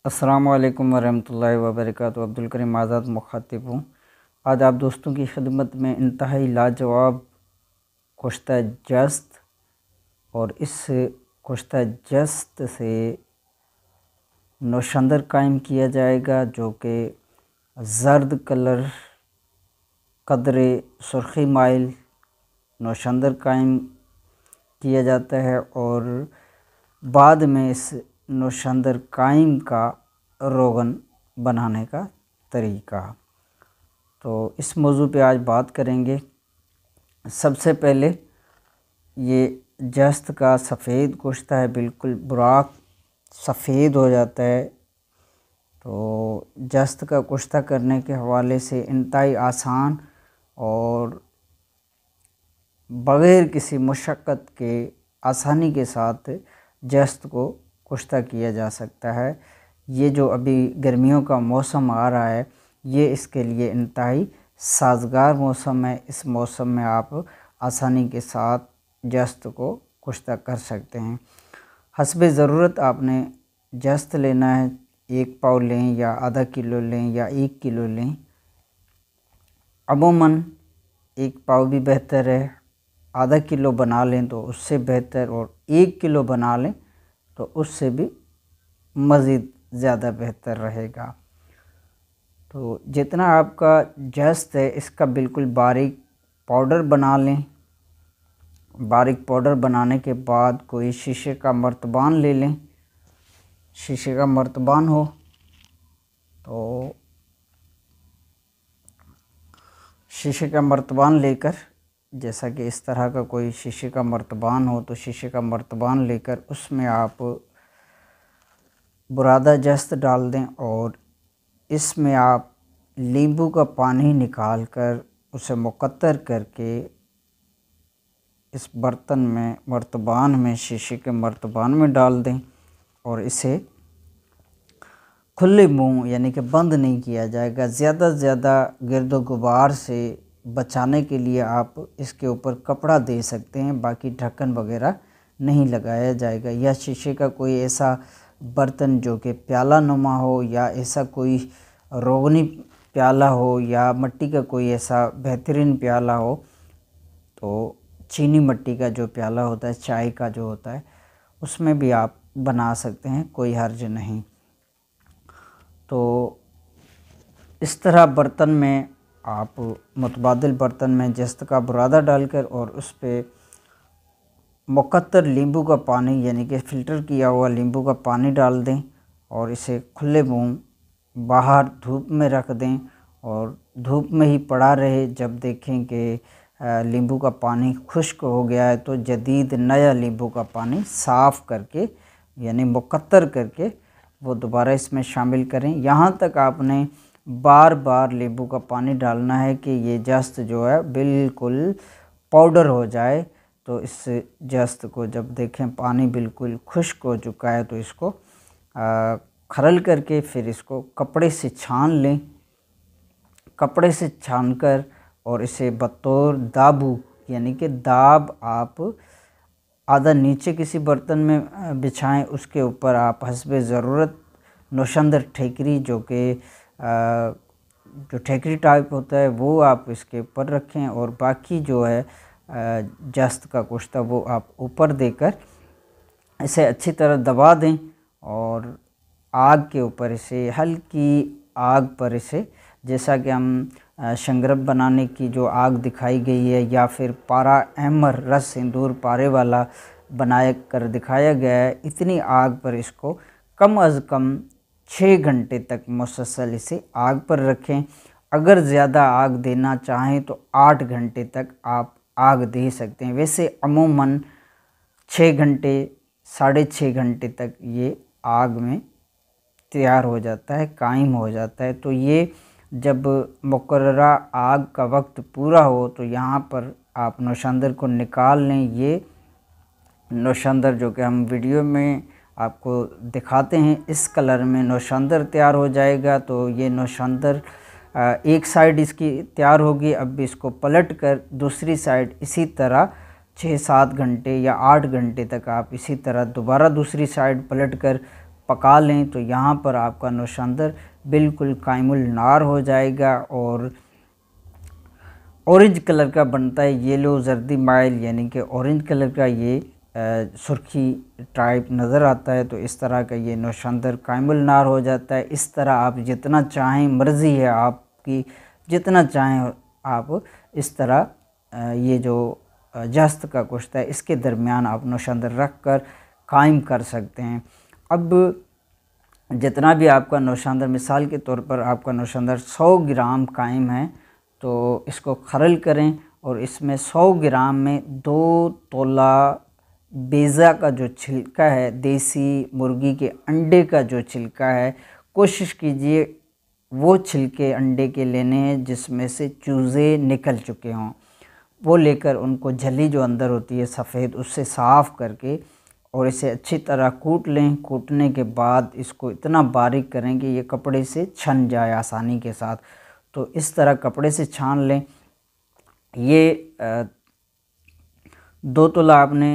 अस्सलामु अलैकुम वरहमतुल्लाहि वबरकातुहू। अब्दुल करीम आज़ाद मुखातिब हूँ। आज आप दोस्तों की खिदमत में इंतहाई लाजवाब कुश्ता जस्त और इस कुश्ता जस्त से नौशंदर कायम किया जाएगा, जो कि ज़र्द कलर कदरे सुर्खी माइल नौशंदर कायम किया जाता है और बाद में इस नौशंदर कायम का रोगन बनाने का तरीका। तो इस मौजू पे आज बात करेंगे। सबसे पहले ये जस्त का सफ़ेद कुश्ता है, बिल्कुल बुराक सफ़ेद हो जाता है। तो जस्त का कुश्ता करने के हवाले से इंतहाई आसान और बग़ैर किसी मुशक्क़त के आसानी के साथ जस्त को कुश्ता किया जा सकता है। ये जो अभी गर्मियों का मौसम आ रहा है, ये इसके लिए इंतहाई साज़गार मौसम है। इस मौसम में आप आसानी के साथ जस्त को कुश्ता कर सकते हैं। हस्बे ज़रूरत आपने जस्त लेना है। 1 पाव लें या आधा किलो लें या 1 किलो लें। अमूमन 1 पाव भी बेहतर है, आधा किलो बना लें तो उससे बेहतर, और 1 किलो बना लें तो उससे भी मज़ीद ज़्यादा बेहतर रहेगा। तो जितना आपका जस्त है इसका बिल्कुल बारीक पाउडर बना लें। बारीक पाउडर बनाने के बाद कोई शीशे का मर्तबान ले लें। शीशे का मर्तबान हो तो शीशे का मर्तबान लेकर, जैसा कि इस तरह का कोई शीशे का मर्तबान हो तो शीशे का मर्तबान लेकर उसमें आप बुरादा जस्त डाल दें और इसमें आप नींबू का पानी निकाल कर उसे मुकत्तर करके इस बर्तन में, मर्तबान में, शीशे के मर्तबान में डाल दें और इसे खुले मुंह यानी कि बंद नहीं किया जाएगा। ज़्यादा से ज़्यादा गिरदो गुबार से बचाने के लिए आप इसके ऊपर कपड़ा दे सकते हैं, बाकी ढक्कन वगैरह नहीं लगाया जाएगा। या शीशे का कोई ऐसा बर्तन जो कि प्याला नुमा हो, या ऐसा कोई रोगनी प्याला हो, या मिट्टी का कोई ऐसा बेहतरीन प्याला हो, तो चीनी मिट्टी का जो प्याला होता है, चाय का जो होता है, उसमें भी आप बना सकते हैं, कोई हर्ज नहीं। तो इस तरह बर्तन में आप मुतबादिल बर्तन में जस्त का बुरादा डालकर और उस पर मुकत्तर नींबू का पानी यानी कि फ़िल्टर किया हुआ नींबू का पानी डाल दें और इसे खुले मुंह बाहर धूप में रख दें और धूप में ही पड़ा रहे। जब देखें कि नींबू का पानी खुश्क हो गया है तो जदीद नया नींबू का पानी साफ़ करके यानी मुकत्तर करके वो दोबारा इसमें शामिल करें। यहाँ तक आपने बार बार नींबू का पानी डालना है कि ये जस्त जो है बिल्कुल पाउडर हो जाए। तो इस जस्त को जब देखें पानी बिल्कुल खुश्क हो चुका है तो इसको खरल करके फिर इसको कपड़े से छान लें। कपड़े से छानकर और इसे बतौर दाबू यानी कि दाब आप आधा नीचे किसी बर्तन में बिछाएं, उसके ऊपर आप हस्बे ज़रूरत नौशंदर ठेकरी जो कि जो ठेकरी टाइप होता है वो आप इसके ऊपर रखें और बाकी जो है जस्त का कुश्ता वो आप ऊपर देकर इसे अच्छी तरह दबा दें और आग के ऊपर इसे हल्की आग पर इसे, जैसा कि हम शंगरब बनाने की जो आग दिखाई गई है या फिर पारा अहमर रस सिंदूर पारे वाला बनाया कर दिखाया गया है, इतनी आग पर इसको कम अज़ कम 6 घंटे तक मुसलसल इसे आग पर रखें। अगर ज़्यादा आग देना चाहें तो 8 घंटे तक आप आग दे सकते हैं। वैसे अमूमन 6 घंटे 6.5 घंटे तक ये आग में तैयार हो जाता है, कायम हो जाता है। तो ये जब मुकर्ररा आग का वक्त पूरा हो तो यहाँ पर आप नौशंदर को निकाल लें। ये नौशंदर जो कि हम वीडियो में आपको दिखाते हैं, इस कलर में नौशंदर तैयार हो जाएगा। तो ये नौशंदर एक साइड इसकी तैयार होगी। अब इसको पलट कर दूसरी साइड इसी तरह 6-7 घंटे या 8 घंटे तक आप इसी तरह दोबारा दूसरी साइड पलट कर पका लें तो यहाँ पर आपका नौशंदर बिल्कुल कायमुल नार हो जाएगा और ऑरेंज कलर का बनता है, येलो जर्दी माइल यानी कि ऑरेंज कलर का ये सुर्खी टाइप नज़र आता है। तो इस तरह का ये नौशंदर कायमुल नार हो जाता है। इस तरह आप जितना चाहें, मर्ज़ी है आपकी, जितना चाहें आप इस तरह ये जो जस्त का कुश्ता है इसके दरमियान आप नौशंदर रख कर कायम कर सकते हैं। अब जितना भी आपका नौशंदर, मिसाल के तौर पर आपका नौशंदर 100 ग्राम कायम है तो इसको खरल करें और इसमें 100 ग्राम में 2 तोला बेज़ा का जो छिलका है, देसी मुर्गी के अंडे का जो छिलका है, कोशिश कीजिए वो छिलके अंडे के लेने हैं जिसमें से चूज़े निकल चुके हों। वो लेकर उनको झली जो अंदर होती है सफ़ेद, उससे साफ़ करके और इसे अच्छी तरह कूट लें। कूटने के बाद इसको इतना बारीक करें कि ये कपड़े से छन जाए आसानी के साथ। तो इस तरह कपड़े से छान लें। ये 2 तोला आपने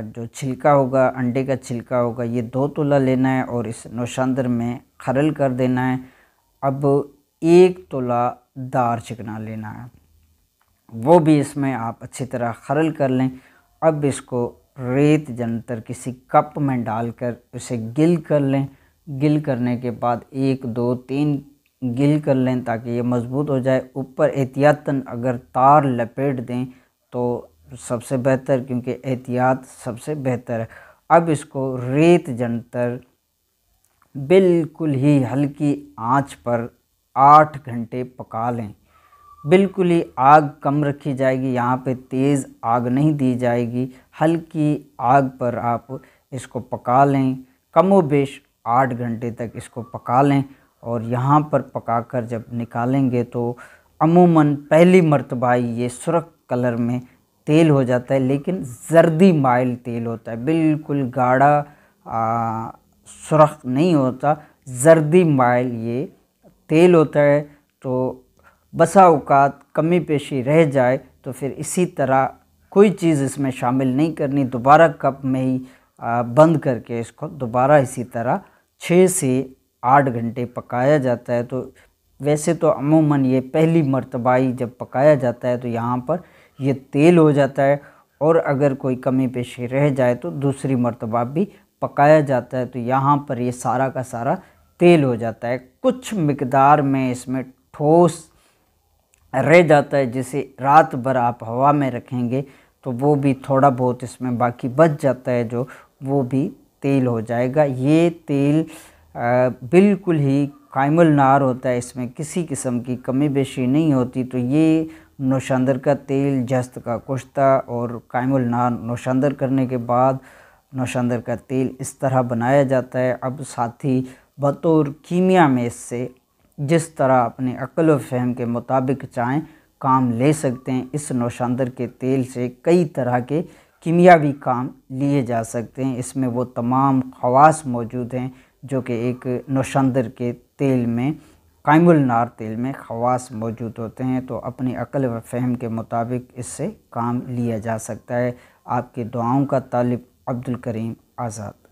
जो छिलका होगा, अंडे का छिलका होगा, ये 2 तोला लेना है और इस नौशंदर में खरल कर देना है। अब 1 तोला दार चिकना लेना है, वो भी इसमें आप अच्छी तरह खरल कर लें। अब इसको रेत जंतर किसी कप में डालकर उसे गिल कर लें। गिल करने के बाद 1 2 3 गिल कर लें ताकि ये मज़बूत हो जाए। ऊपर एहतियातन अगर तार लपेट दें तो सबसे बेहतर, क्योंकि एहतियात सबसे बेहतर है। अब इसको रेत जंतर बिल्कुल ही हल्की आंच पर 8 घंटे पका लें। बिल्कुल ही आग कम रखी जाएगी, यहाँ पे तेज़ आग नहीं दी जाएगी। हल्की आग पर आप इसको पका लें। कमोबेश 8 घंटे तक इसको पका लें और यहाँ पर पकाकर जब निकालेंगे तो अमूमन पहली मर्तबा ये सुर्ख कलर में तेल हो जाता है, लेकिन जर्दी माइल तेल होता है, बिल्कुल गाढ़ा सुर्ख नहीं होता, जर्दी माइल ये तेल होता है। तो बसा औकात कमी पेशी रह जाए तो फिर इसी तरह कोई चीज़ इसमें शामिल नहीं करनी, दोबारा कप में ही बंद करके इसको दोबारा इसी तरह 6 से 8 घंटे पकाया जाता है। तो वैसे तो अमूमन ये पहली मर्तबा ही जब पकाया जाता है तो यहाँ पर ये तेल हो जाता है, और अगर कोई कमी पेशी रह जाए तो दूसरी मर्तबा भी पकाया जाता है तो यहाँ पर ये सारा का सारा तेल हो जाता है। कुछ मिकदार में इसमें ठोस रह जाता है, जिसे रात भर आप हवा में रखेंगे तो वो भी थोड़ा बहुत इसमें बाकी बच जाता है, जो वो भी तेल हो जाएगा। ये तेल बिल्कुल ही कायमुल नार होता है, इसमें किसी किस्म की कमी बेशी नहीं होती। तो ये नौशंदर का तेल, जस्त का कुश्ता और कायमुल नार नौशंदर करने के बाद नौशंदर का तेल इस तरह बनाया जाता है। अब साथी बतौर कीमिया में इससे जिस तरह अपनी अक्ल व फ़हम के मुताबिक चाहें काम ले सकते हैं। इस नौशंदर के तेल से कई तरह के कीमियावी काम लिए जा सकते हैं। इसमें वो तमाम ख़वास मौजूद हैं जो कि एक नौशंदर के तेल में, कायमुल नार तेल में ख़वास मौजूद होते हैं। तो अपनी अक्ल व फ़हम के मुताबिक इससे काम लिया जा सकता है। आपकी दुआओं का तालिब, अब्दुल करीम आज़ाद।